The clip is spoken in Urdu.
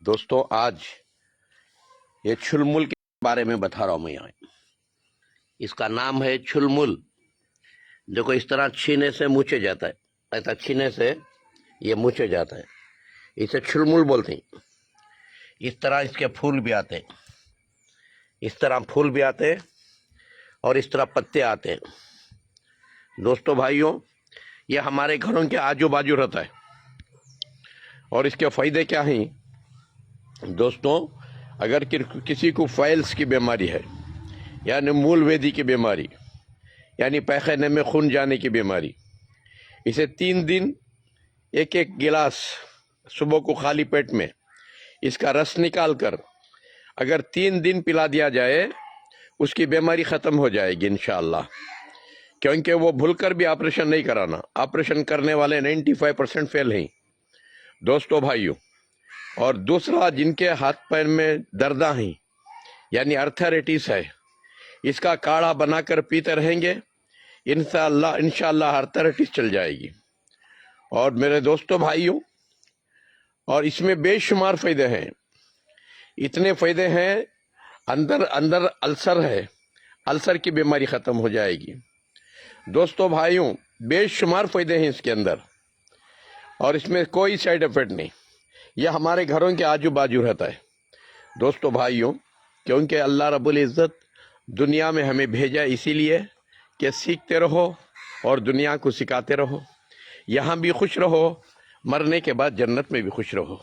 دوستوں آج یہ چھلمل کے بارے میں بتا رہا ہوں میں یہاں. اس کا نام ہے چھلمل. دیکھو اس طرح چھینے سے مچے جاتا ہے, ایسا چھینے سے یہ مچے جاتا ہے, اسے چھلمل بولتے ہیں. اس طرح اس کے پھول بھی آتے ہیں, اس طرح پھول بھی آتے ہیں اور اس طرح پتے آتے ہیں. دوستوں بھائیوں, یہ ہمارے گھروں کے آجو باجو رہتا ہے. اور اس کے فائدے کیا ہیں دوستوں؟ اگر کسی کو فائلز کی بیماری ہے, یعنی مول ویدی کی بیماری, یعنی پیخانے میں خون جانے کی بیماری, اسے 3 دن ایک گلاس صبح کو خالی پیٹ میں اس کا رس نکال کر اگر 3 دن پلا دیا جائے, اس کی بیماری ختم ہو جائے گی انشاءاللہ. کیونکہ وہ بھول کر بھی آپریشن نہیں کرانا. آپریشن کرنے والے 95% فیل ہیں دوستوں بھائیوں. اور دوسرا, جن کے ہاتھ پیر میں درداں ہیں, یعنی ارتھرائٹس ہے, اس کا کاڑھا بنا کر پیتے رہیں گے, انشاءاللہ ارتھرائٹس چل جائے گی. اور میرے دوستوں بھائیوں, اور اس میں بے شمار فائدے ہیں. اتنے فائدے ہیں, اندر السر ہے, السر کی بیماری ختم ہو جائے گی. دوستوں بھائیوں, بے شمار فائدے ہیں اس کے اندر, اور اس میں کوئی سائیڈ ایفیکٹ نہیں. یہ ہمارے گھروں کے آجو باجو رہتا ہے دوستوں بھائیوں. کیونکہ اللہ رب العزت دنیا میں ہمیں بھیجا اسی لیے کہ سیکھتے رہو اور دنیا کو سکھاتے رہو. یہاں بھی خوش رہو, مرنے کے بعد جنت میں بھی خوش رہو.